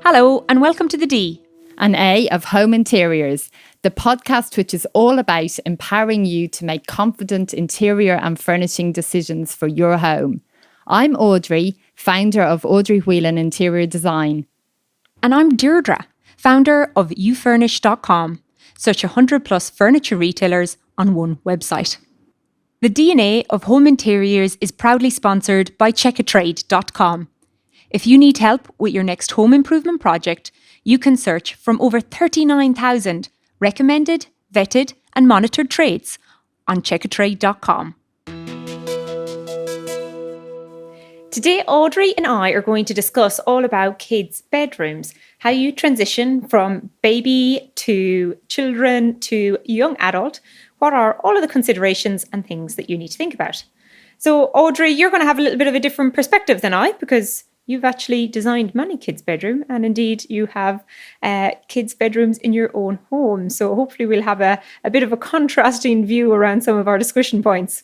Hello and welcome to the D and A of Home Interiors, the podcast which is all about empowering you to make confident interior and furnishing decisions for your home. I'm Audrey, founder of Audrey Whelan Interior Design. And I'm Deirdre, founder of youfurnish.com, such 100 plus furniture retailers on one website. The DNA of Home Interiors is proudly sponsored by checkatrade.com. If you need help with your next home improvement project, you can search from over 39,000 recommended, vetted and monitored trades on checkatrade.com. Today, Audrey and I are going to discuss all about kids' bedrooms, how you transition from baby to children to young adult. What are all of the considerations and things that you need to think about? So, Audrey, you're going to have a little bit of a different perspective than I, because you've actually designed many kids' bedrooms, and indeed you have kids' bedrooms in your own home. So hopefully we'll have a bit of a contrasting view around some of our discussion points.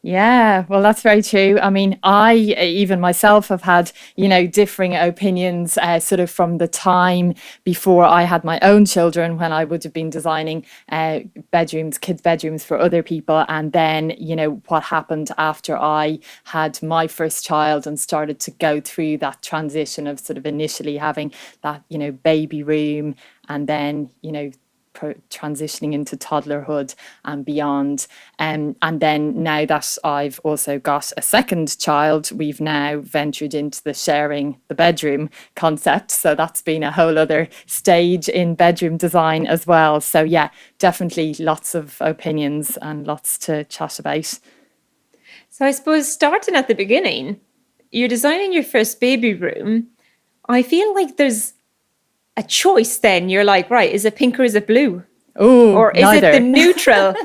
Yeah, well, that's very true. I mean, I even myself have had, differing opinions sort of from the time before I had my own children, when I would have been designing kids' bedrooms for other people. And then, what happened after I had my first child and started to go through that transition of sort of initially having that, baby room and then, transitioning into toddlerhood and beyond. And then now that I've also got a second child, we've now ventured into the sharing the bedroom concept. So that's been a whole other stage in bedroom design as well. So yeah, definitely lots of opinions and lots to chat about. So I suppose starting at the beginning, you're designing your first baby room. I feel like there's a choice then. You're like, right, is it pink or is it blue? Oh, or is neither. It the neutral?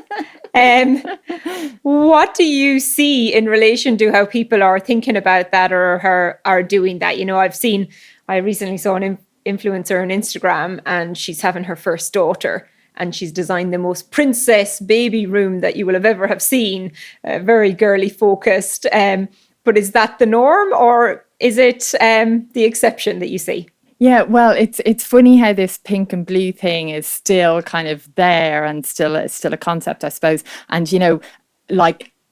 What do you see in relation to how people are thinking about that or are doing that? I recently saw an influencer on Instagram, and she's having her first daughter, and she's designed the most princess baby room that you will ever have seen, very girly focused. But is that the norm, or is it the exception that you see? Yeah, well, it's funny how this pink and blue thing is still kind of there and still a concept, I suppose. And,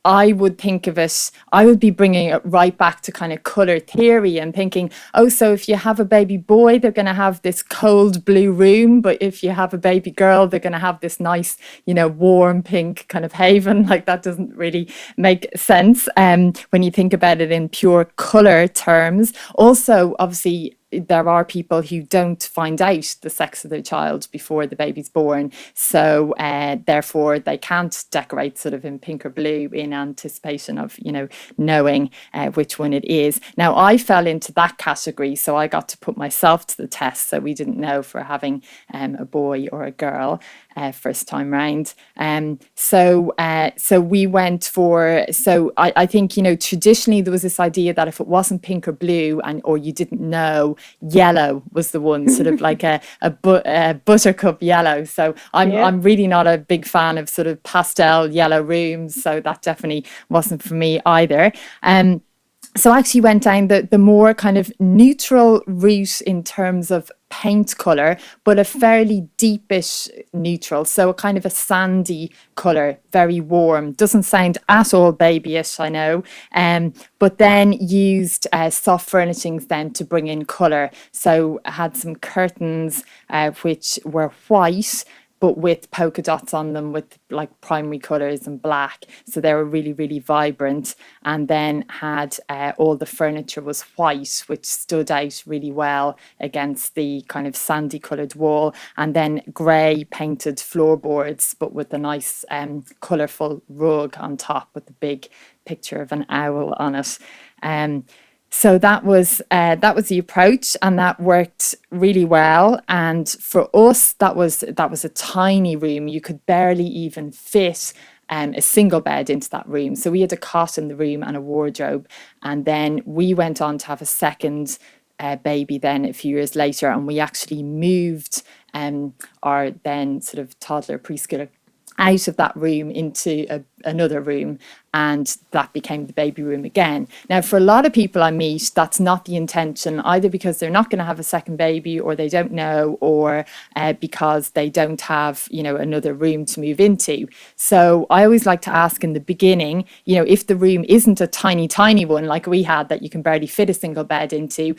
I would think of it, I would be bringing it right back to kind of colour theory and thinking, so if you have a baby boy, they're going to have this cold blue room. But if you have a baby girl, they're going to have this nice, warm pink kind of haven. Like, that doesn't really make sense when you think about it in pure colour terms. Also, obviously, there are people who don't find out the sex of their child before the baby's born. So therefore, they can't decorate sort of in pink or blue in anticipation of, knowing which one it is. Now, I fell into that category, so I got to put myself to the test. So we didn't know if we're having a boy or a girl first time round. So we went for, I think, traditionally there was this idea that if it wasn't pink or blue or you didn't know, yellow was the one, sort of like a buttercup yellow. So I'm really not a big fan of sort of pastel yellow rooms. So that definitely wasn't for me either. So I actually went down the more kind of neutral route in terms of paint colour, but a fairly deepish neutral. So a kind of a sandy colour, very warm. Doesn't sound at all babyish, I know. But then used soft furnishings then to bring in colour. So I had some curtains which were white, but with polka dots on them with like primary colours and black. So they were really, really vibrant. And then had all the furniture was white, which stood out really well against the kind of sandy coloured wall. And then grey painted floorboards, but with a nice colourful rug on top with the big picture of an owl on it. So that was the approach, and that worked really well. And for us, that was a tiny room. You could barely even fit a single bed into that room. So we had a cot in the room and a wardrobe. And then we went on to have a second baby then a few years later, and we actually moved our then sort of toddler preschooler out of that room into another room, and that became the baby room again. Now, for a lot of people I meet, that's not the intention, either because they're not going to have a second baby, or they don't know, or because they don't have, another room to move into. So I always like to ask in the beginning, if the room isn't a tiny, tiny one like we had that you can barely fit a single bed into,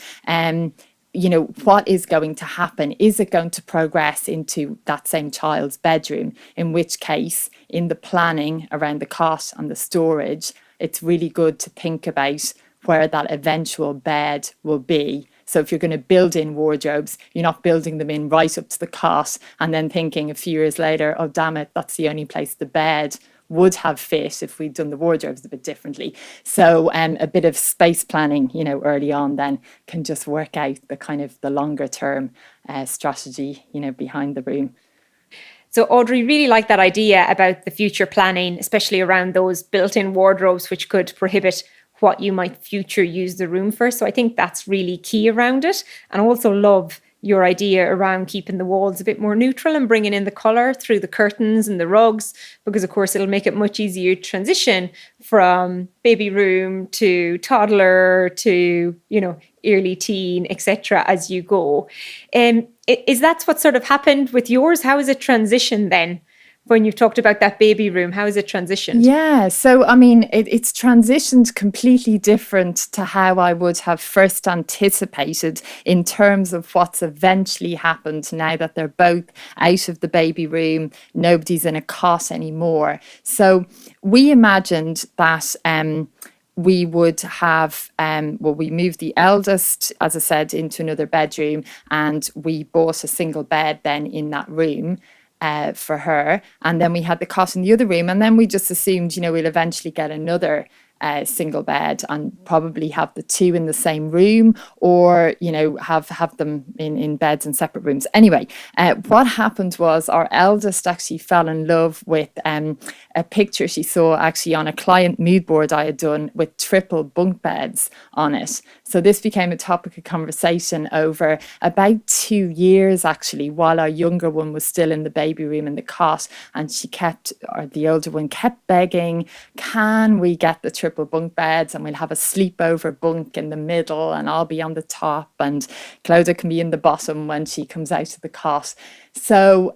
what is going to happen? Is it going to progress into that same child's bedroom? In which case, in the planning around the cot and the storage, it's really good to think about where that eventual bed will be. So if you're going to build in wardrobes, you're not building them in right up to the cot and then thinking a few years later, oh, damn it, that's the only place the bed would have fit if we'd done the wardrobes a bit differently. So a bit of space planning, early on then can just work out the kind of the longer term strategy, behind the room. So Audrey, really like that idea about the future planning, especially around those built-in wardrobes, which could prohibit what you might future use the room for. So I think that's really key around it. And I also love your idea around keeping the walls a bit more neutral and bringing in the colour through the curtains and the rugs, because of course it'll make it much easier to transition from baby room to toddler to, early teen, etc. as you go. Is that what sort of happened with yours? How is it transitioned then? When you've talked about that baby room, how is it transitioned? Yeah, so I mean, it's transitioned completely different to how I would have first anticipated in terms of what's eventually happened now that they're both out of the baby room, nobody's in a cot anymore. So we imagined that we would have, we moved the eldest, as I said, into another bedroom, and we bought a single bed then in that room. For her, and then we had the cot in the other room, and then we just assumed, we'll eventually get another single bed and probably have the two in the same room, or have them in beds in separate rooms. Anyway, what happened was our eldest actually fell in love with a picture she saw actually on a client mood board I had done with triple bunk beds on it. So this became a topic of conversation over about 2 years actually, while our younger one was still in the baby room in the cot, and the older one kept begging, can we get the triple bunk beds, and we'll have a sleepover bunk in the middle, and I'll be on the top, and Clodagh can be in the bottom when she comes out of the cot. So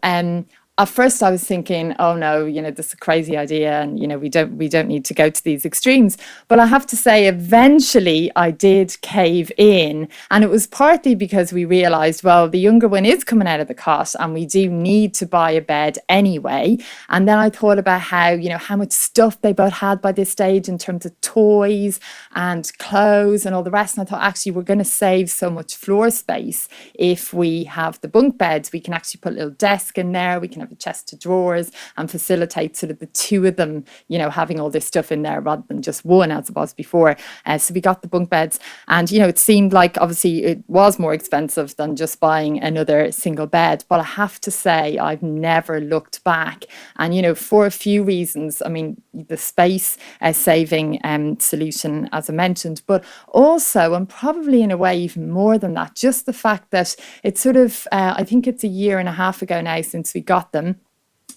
at first I was thinking, oh no, this is a crazy idea, and we don't need to go to these extremes. But I have to say, eventually I did cave in, and it was partly because we realized, well, the younger one is coming out of the cot, and we do need to buy a bed anyway. And then I thought about how much stuff they both had by this stage in terms of toys and clothes and all the rest. And I thought, actually, we're going to save so much floor space if we have the bunk beds. We can actually put a little desk in there. We can have a chest of drawers and facilitate sort of the two of them, having all this stuff in there rather than just one as it was before. So we got the bunk beds, and it seemed like obviously it was more expensive than just buying another single bed. But I have to say, I've never looked back, and for a few reasons. I mean, the space saving solution, as I mentioned, but also, and probably in a way even more than that, just the fact that it's sort of, I think it's a year and a half ago now since we got them.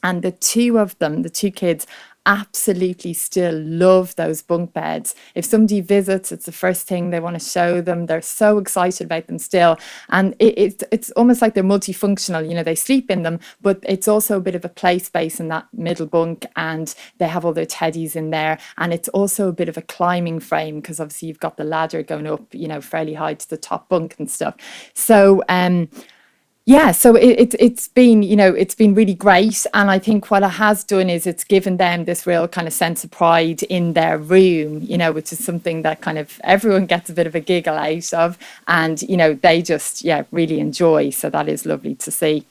And the two of them, the two kids, absolutely still love those bunk beds. If somebody visits, it's the first thing they want to show them. They're so excited about them still. And it's almost like they're multifunctional. They sleep in them, but it's also a bit of a play space in that middle bunk, and they have all their teddies in there. And it's also a bit of a climbing frame, because obviously you've got the ladder going up, fairly high to the top bunk and stuff. So, yeah, so it's been, it's been really great. And I think what it has done is it's given them this real kind of sense of pride in their room, which is something that kind of everyone gets a bit of a giggle out of. And, they just, really enjoy. So that is lovely to see.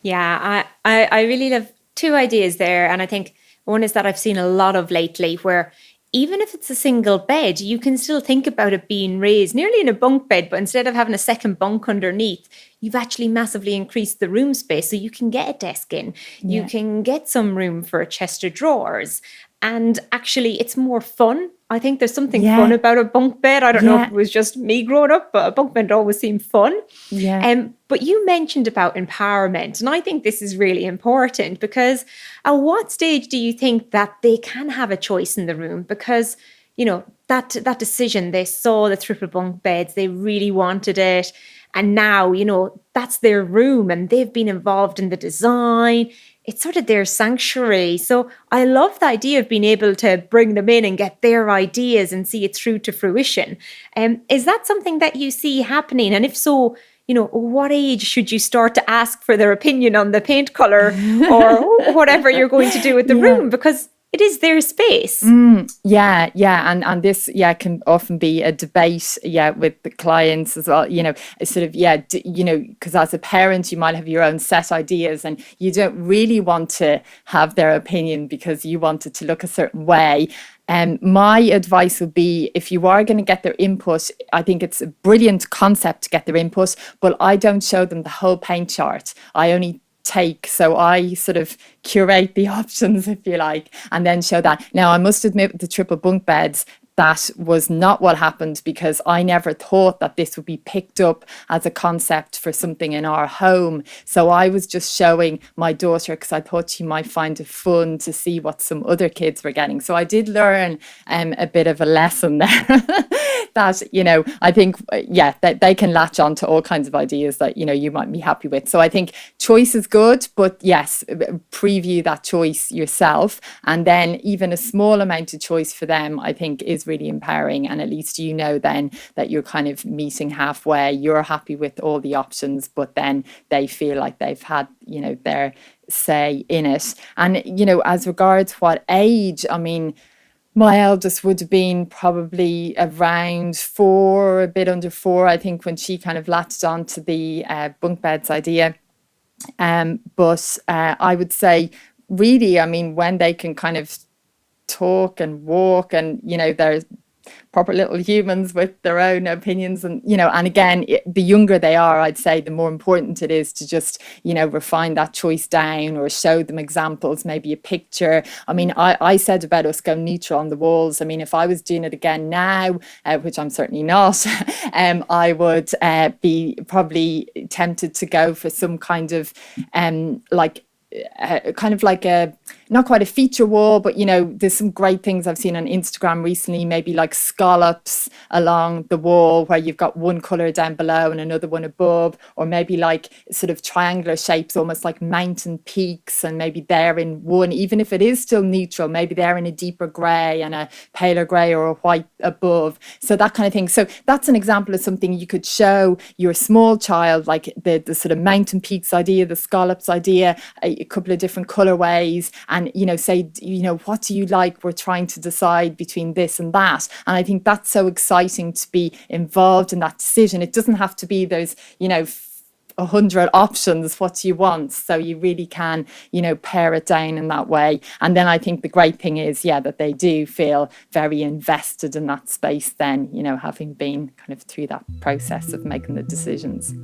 Yeah, I really love two ideas there. And I think one is that I've seen a lot of lately where even if it's a single bed, you can still think about it being raised nearly in a bunk bed, but instead of having a second bunk underneath, you've actually massively increased the room space. So you can get a desk in, you can get some room for a chest of drawers. And actually, it's more fun. I think there's something fun about a bunk bed. I don't know if it was just me growing up, but a bunk bed always seemed fun. But you mentioned about empowerment, and I think this is really important, because at what stage do you think that they can have a choice in the room? Because, you know, that decision, they saw the triple bunk beds, they really wanted it. And now, you know, that's their room and they've been involved in the design. It's sort of their sanctuary. So I love the idea of being able to bring them in and get their ideas and see it through to fruition. Is that something that you see happening? And if so, you know, what age should you start to ask for their opinion on the paint color or whatever you're going to do with the room? Because it is their space. And this can often be a debate with the clients as well, you know, sort of you know, because as a parent you might have your own set ideas and you don't really want to have their opinion because you want it to look a certain way. My advice would be, if you are going to get their input, I think it's a brilliant concept to get their input, but I don't show them the whole paint chart. I only so I sort of curate the options, if you like, and then show that. Now, I must admit, with the triple bunk beds, that was not what happened, because I never thought that this would be picked up as a concept for something in our home. So I was just showing my daughter because I thought she might find it fun to see what some other kids were getting. So I did learn a bit of a lesson there that, you know, I think, that they can latch on to all kinds of ideas that, you know, you might be happy with. So I think choice is good, but yes, preview that choice yourself. And then even a small amount of choice for them, I think, is really empowering, and at least you know then that you're kind of meeting halfway. You're happy with all the options, but then they feel like they've had, you know, their say in it. And, you know, as regards what age, I mean, my eldest would have been probably around 4, a bit under 4, I think, when she kind of latched onto the bunk beds idea. But I would say, really, I mean, when they can kind of talk and walk and, you know, they're proper little humans with their own opinions, and, you know, and again, the younger they are, I'd say, the more important it is to just, you know, refine that choice down or show them examples, maybe a picture. I mean, I said about us going neutral on the walls. I mean, if I was doing it again now, which I'm certainly not, I would be probably tempted to go for some kind of like a, not quite a feature wall, but, you know, there's some great things I've seen on Instagram recently, maybe like scallops along the wall where you've got one color down below and another one above, or maybe like sort of triangular shapes, almost like mountain peaks, and maybe they're in one, even if it is still neutral, maybe they're in a deeper gray and a paler gray or a white above. So that kind of thing. So that's an example of something you could show your small child, like the sort of mountain peaks idea, the scallops idea, a couple of different colorways, and, you know, say, you know, what do you like? We're trying to decide between this and that. And I think that's so exciting to be involved in that decision. It doesn't have to be those, you know, 100 options. What do you want? So you really can, you know, pare it down in that way. And then I think the great thing is, that they do feel very invested in that space then, you know, having been kind of through that process of making the decisions.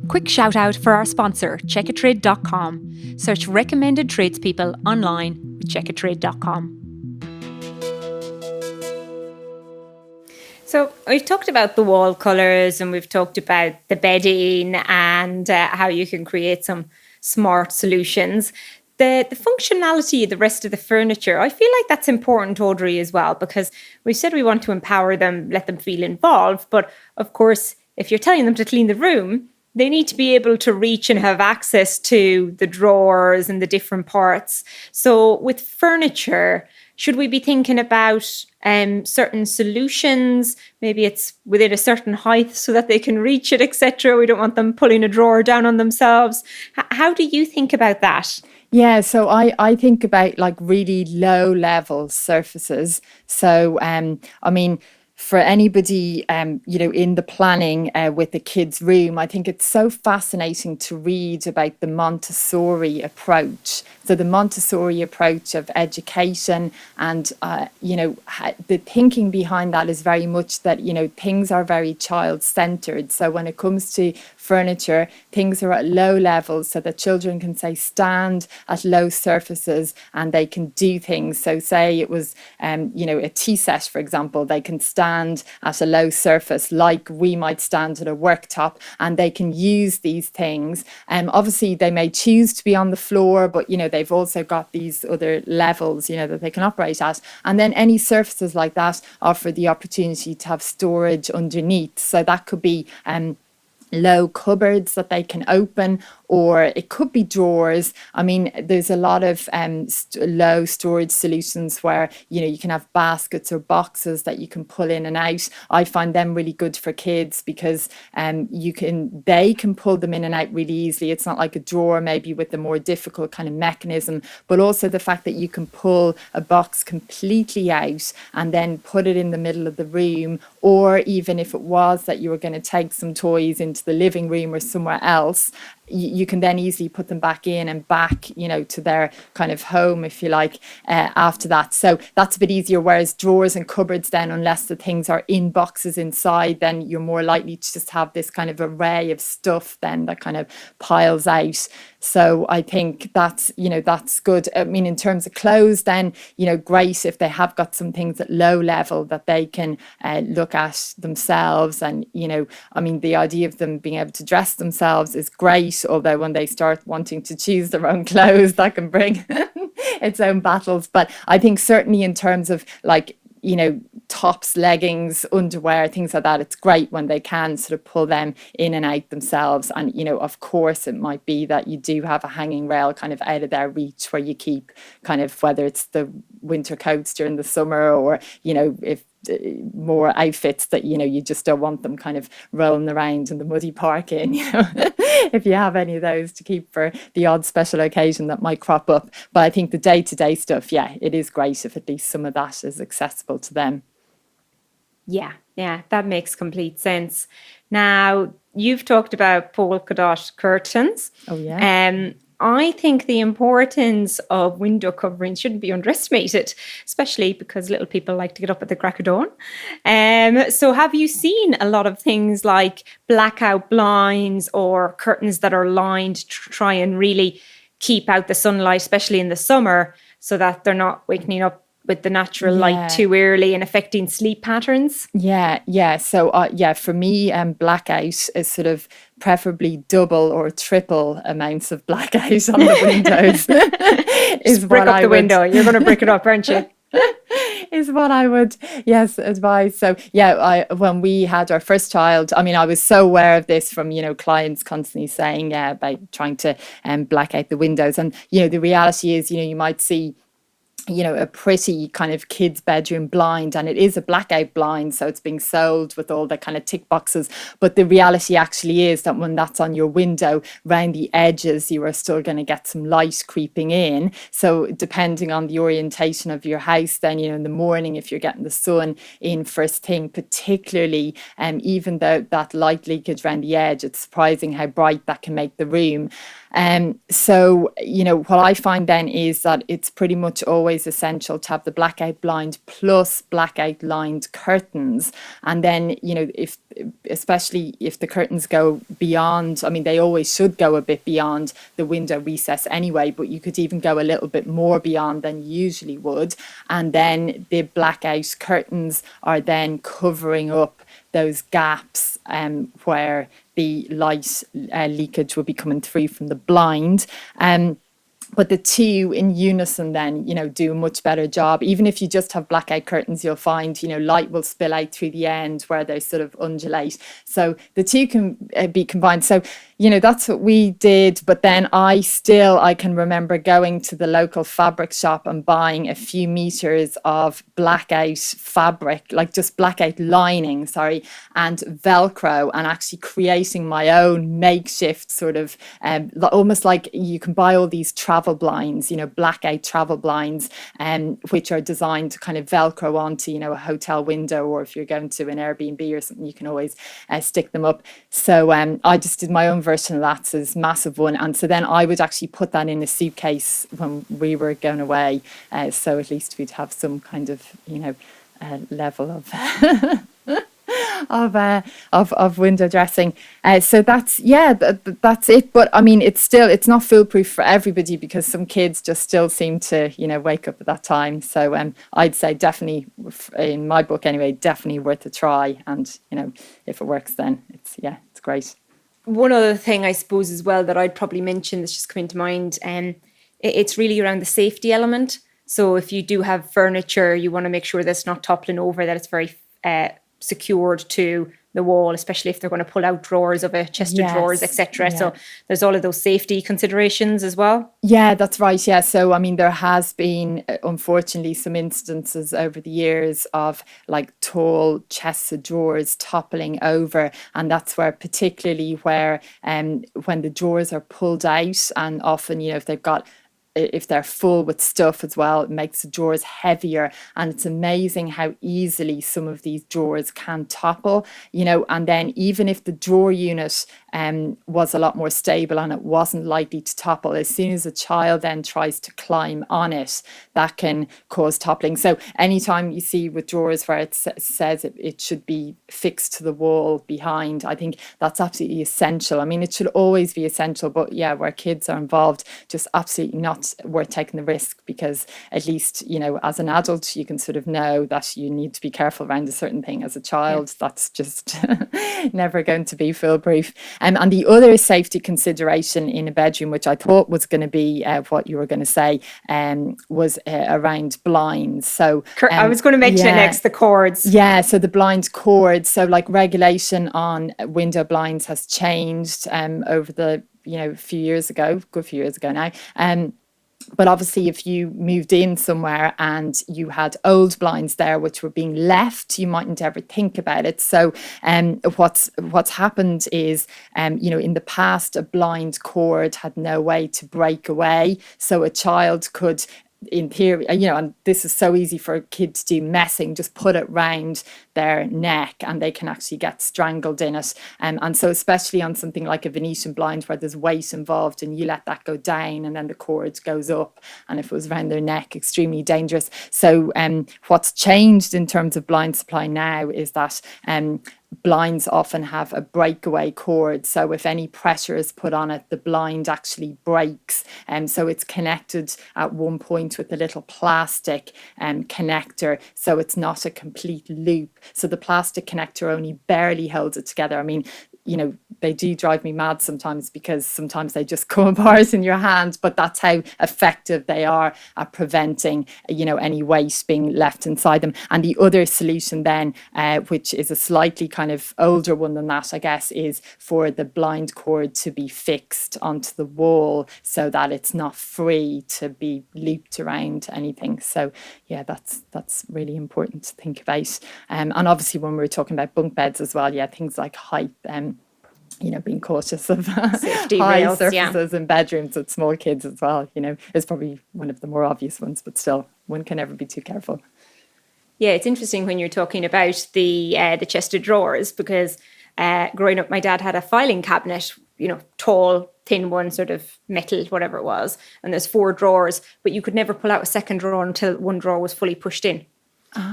Quick shout out for our sponsor, checkatrade.com. Search recommended tradespeople online with checkatrade.com. So we've talked about the wall colours and we've talked about the bedding and how you can create some smart solutions. The functionality of the rest of the furniture, I feel like that's important, Audrey, as well, because we said we want to empower them, let them feel involved. But of course, if you're telling them to clean the room, they need to be able to reach and have access to the drawers and the different parts. So with furniture, should we be thinking about certain solutions? Maybe it's within a certain height so that they can reach it, etc. We don't want them pulling a drawer down on themselves. How do you think about that? Yeah, so I think about like really low level surfaces. So, I mean, for anybody, you know, in the planning with the kids' room, I think it's so fascinating to read about the Montessori approach So the Montessori approach of education and, the thinking behind that is very much that, things are very child-centered. So when it comes to furniture, things are at low levels so that children can, say, stand at low surfaces and they can do things. So say it was, a tea set, for example, they can stand at a low surface like we might stand at a worktop, and they can use these things. Obviously, they may choose to be on the floor, but, they've also got these other levels, that they can operate at. And then any surfaces like that offer the opportunity to have storage underneath. So that could be low cupboards that they can open, or it could be drawers. I mean, there's a lot of low storage solutions where, you can have baskets or boxes that you can pull in and out. I find them really good for kids because they can pull them in and out really easily. It's not like a drawer maybe with the more difficult kind of mechanism, but also the fact that you can pull a box completely out and then put it in the middle of the room, or even if it was that you were going to take some toys into the living room or somewhere else, you can then easily put them back in and back, to their kind of home, if you like, after that. So that's a bit easier. Whereas drawers and cupboards, then, unless the things are in boxes inside, then you're more likely to just have this kind of array of stuff then that kind of piles out. So I think that's good. I mean, in terms of clothes, then, great if they have got some things at low level that they can look at themselves. And, I mean, the idea of them being able to dress themselves is great. Although when they start wanting to choose their own clothes, that can bring its own battles. But I think certainly in terms of tops, leggings, underwear, things like that, it's great when they can sort of pull them in and out themselves. And, of course, it might be that you do have a hanging rail kind of out of their reach where you keep kind of, whether it's the winter coats during the summer, or, if more outfits that you just don't want them kind of rolling around in the muddy parking, if you have any of those to keep for the odd special occasion that might crop up. But I think the day-to-day stuff, it is great if at least some of that is accessible to them. Yeah, that makes complete sense. Now, you've talked about polka dot curtains. Oh yeah. I think the importance of window coverings shouldn't be underestimated, especially because little people like to get up at the crack of dawn. So have you seen a lot of things like blackout blinds or curtains that are lined to try and really keep out the sunlight, especially in the summer, so that they're not waking up with the natural light too early and affecting sleep patterns? Yeah. So, for me, blackout is sort of preferably double or triple amounts of blackout on the windows. Just brick up the window. You're going to brick it up, aren't you? Is what I would, advise. So when we had our first child, I mean, I was so aware of this from, clients constantly saying, about trying to black out the windows. And, the reality is, you might see a pretty kind of kid's bedroom blind, and it is a blackout blind, so it's being sold with all the kind of tick boxes. But the reality actually is that when that's on your window, around the edges, you are still going to get some light creeping in. So depending on the orientation of your house, then, in the morning, if you're getting the sun in first thing, particularly, even though that light leakage around the edge, it's surprising how bright that can make the room. So, what I find then is that it's pretty much always essential to have the blackout blind plus blackout lined curtains. And then, especially if the curtains go beyond, I mean, they always should go a bit beyond the window recess anyway, but you could even go a little bit more beyond than you usually would. And then the blackout curtains are then covering up those gaps where the light leakage will be coming through from the blind. But the two in unison then, do a much better job. Even if you just have blackout curtains, you'll find, light will spill out through the end where they sort of undulate. So the two can be combined. So, that's what we did. But then I can remember going to the local fabric shop and buying a few meters of blackout fabric, like just blackout lining, and Velcro, and actually creating my own makeshift sort of, almost like you can buy all these travel blinds, blackout travel blinds, which are designed to kind of Velcro onto, a hotel window, or if you're going to an Airbnb or something, you can always stick them up. So I just did my own version version of that's this massive one. And so then I would actually put that in a suitcase when we were going away. So at least we'd have some kind of, level of of window dressing. So that's that's it. But I mean, it's not foolproof for everybody, because some kids just still seem to wake up at that time. So I'd say definitely, in my book anyway, definitely worth a try. And if it works, then it's great. One other thing I suppose as well that I'd probably mention that's just come into mind, it's really around the safety element. So if you do have furniture, you want to make sure that it's not toppling over, that it's very secured to the wall, especially if they're going to pull out drawers of a chest of drawers, etc. Yeah. So there's all of those safety considerations as well. Yeah, that's right. Yeah. So, I mean, there has been, unfortunately, some instances over the years of like tall chests of drawers toppling over. And that's where, particularly where when the drawers are pulled out, and often, if they're full with stuff as well, it makes the drawers heavier. And it's amazing how easily some of these drawers can topple, and then even if the drawer unit was a lot more stable and it wasn't likely to topple, as soon as a child then tries to climb on it, that can cause toppling. So anytime you see with drawers where it says it should be fixed to the wall behind, I think that's absolutely essential. I mean, it should always be essential, but yeah, where kids are involved, just absolutely not worth taking the risk, because at least as an adult you can sort of know that you need to be careful around a certain thing. As a child, that's just never going to be foolproof. And the other safety consideration in a bedroom, which I thought was going to be what you were going to say, was around blinds. So I was going to mention it next, the cords. Yeah, so the blind cords. So like regulation on window blinds has changed over the good few years ago now. But obviously, if you moved in somewhere and you had old blinds there which were being left, you mightn't ever think about it. So what's happened is, in the past, a blind cord had no way to break away. So a child could, in theory, and this is so easy for a kid to do, messing, just put it round their neck and they can actually get strangled in it. And so especially on something like a Venetian blind where there's weight involved and you let that go down and then the cord goes up, and if it was around their neck, extremely dangerous. So what's changed in terms of blind supply now is that blinds often have a breakaway cord. So if any pressure is put on it, the blind actually breaks. And so it's connected at one point with a little plastic connector. So it's not a complete loop. So the plastic connector only barely holds it together. I mean, they do drive me mad sometimes, because sometimes they just come apart in your hand, but that's how effective they are at preventing, any waste being left inside them. And the other solution then, which is a slightly kind of older one than that, I guess, is for the blind cord to be fixed onto the wall so that it's not free to be looped around anything. So yeah, that's really important to think about. And obviously when we're talking about bunk beds as well, things like height, being cautious of safety high rails, surfaces in bedrooms with small kids as well, is probably one of the more obvious ones, but still, one can never be too careful. Yeah, it's interesting when you're talking about the chest of drawers, because growing up, my dad had a filing cabinet, tall, thin one, sort of metal, whatever it was, and there's 4 drawers, but you could never pull out a second drawer until one drawer was fully pushed in.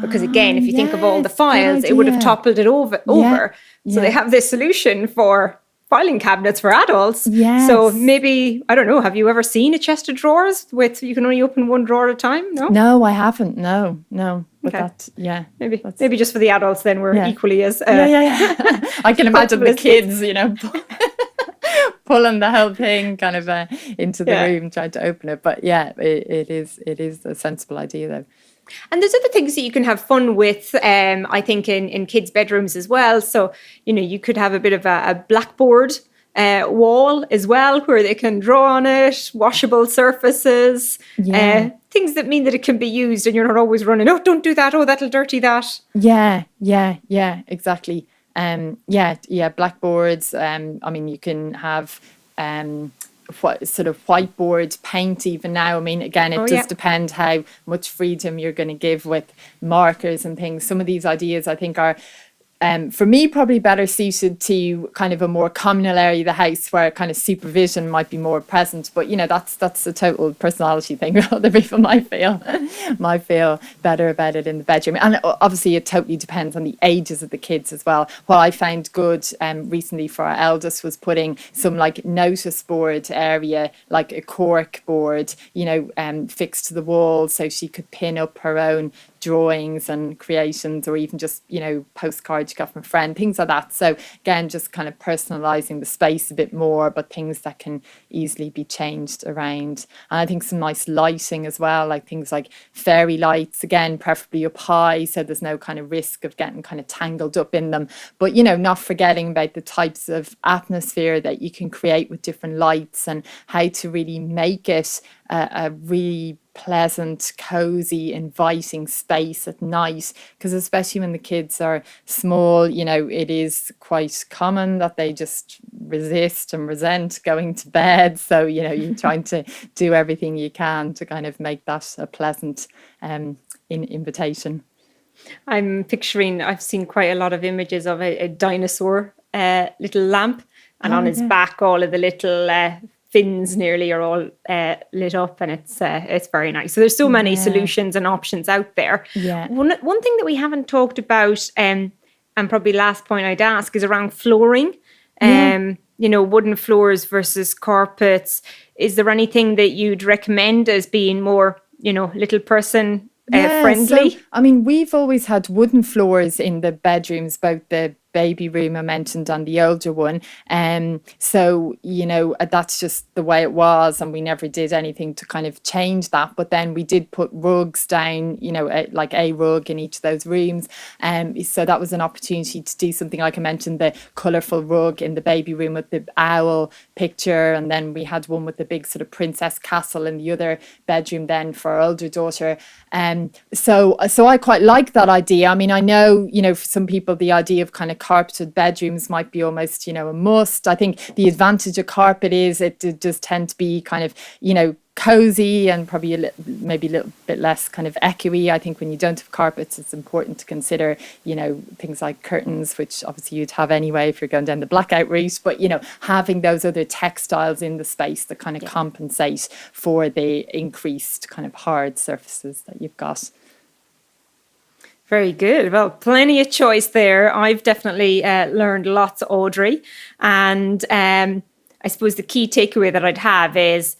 Because again, if you think of all the files, it would have toppled it over. So they have this solution for filing cabinets for adults. Yes. So maybe, I don't know, have you ever seen a chest of drawers with, you can only open one drawer at a time? No, I haven't. No. But okay. Maybe just for the adults then we're equally as... I can imagine the kids, pulling the whole thing kind of into the room, trying to open it. But it is a sensible idea though. And there's other things that you can have fun with, I think, in kids' bedrooms as well. So, you could have a bit of a blackboard wall as well, where they can draw on it, washable surfaces, things that mean that it can be used and you're not always running, oh, don't do that, oh, that'll dirty that. Yeah, exactly. Blackboards. I mean, you can have... what sort of whiteboard paint even now. I mean, again, it does depend how much freedom you're going to give with markers and things. Some of these ideas I think are for me, probably better suited to kind of a more communal area of the house where kind of supervision might be more present. But, that's a total personality thing. Other people might feel better about it in the bedroom. And obviously, it totally depends on the ages of the kids as well. What I found good recently for our eldest was putting some like notice board area, like a cork board, fixed to the wall so she could pin up her own drawings and creations, or even just postcards you got from a friend, things like that. So again, just kind of personalizing the space a bit more, but things that can easily be changed around. And I think some nice lighting as well, like things like fairy lights, again preferably up high so there's no kind of risk of getting kind of tangled up in them, but not forgetting about the types of atmosphere that you can create with different lights, and how to really make it a really pleasant, cozy, inviting space at night. Because especially when the kids are small, it is quite common that they just resist and resent going to bed. So, you're trying to do everything you can to kind of make that a pleasant invitation. I'm picturing, I've seen quite a lot of images of a dinosaur little lamp, and on his back all of the little fins nearly are all lit up, and it's very nice. So there's so many solutions and options out there. Yeah. One thing that we haven't talked about, and probably last point I'd ask, is around flooring. Wooden floors versus carpets. Is there anything that you'd recommend as being more, little person friendly? So, we've always had wooden floors in the bedrooms, both the baby room I mentioned and the older one. So, that's just the way it was, and we never did anything to kind of change that. But then we did put rugs down, like a rug in each of those rooms. So that was an opportunity to do something like I mentioned, the colourful rug in the baby room with the owl picture. And then we had one with the big sort of princess castle in the other bedroom then for our older daughter. So I quite like that idea. I know, for some people, the idea of kind of carpeted bedrooms might be almost, a must. I think the advantage of carpet is it does tend to be kind of, cozy and probably maybe a little bit less kind of echoey. I think when you don't have carpets, it's important to consider, things like curtains, which obviously you'd have anyway if you're going down the blackout route, but, having those other textiles in the space that kind of compensate for the increased kind of hard surfaces that you've got. Very good. Well, plenty of choice there. I've definitely learned lots, Audrey. And I suppose the key takeaway that I'd have is,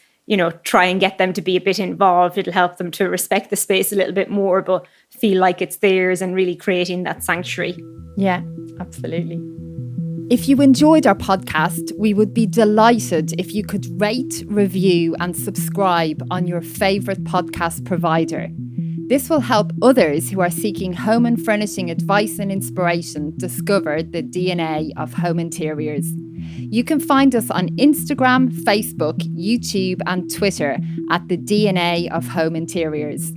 try and get them to be a bit involved. It'll help them to respect the space a little bit more, but feel like it's theirs, and really creating that sanctuary. Yeah, absolutely. If you enjoyed our podcast, we would be delighted if you could rate, review, and subscribe on your favourite podcast provider. This will help others who are seeking home and furnishing advice and inspiration discover the DNA of home interiors. You can find us on Instagram, Facebook, YouTube, and Twitter at the DNA of Home Interiors.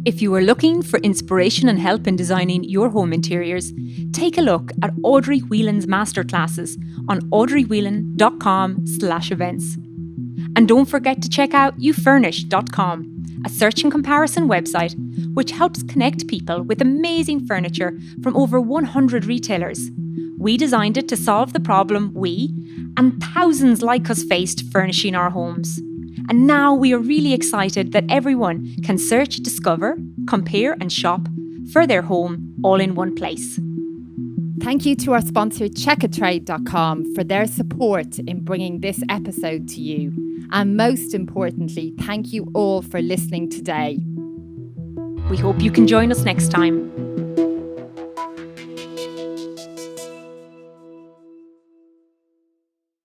If you are looking for inspiration and help in designing your home interiors, take a look at Audrey Whelan's masterclasses on audreywhelan.com/events. And don't forget to check out youfurnish.com, a search and comparison website which helps connect people with amazing furniture from over 100 retailers. We designed it to solve the problem we and thousands like us faced furnishing our homes. And now we are really excited that everyone can search, discover, compare and shop for their home all in one place. Thank you to our sponsor checkatrade.com for their support in bringing this episode to you. And most importantly, thank you all for listening today. We hope you can join us next time.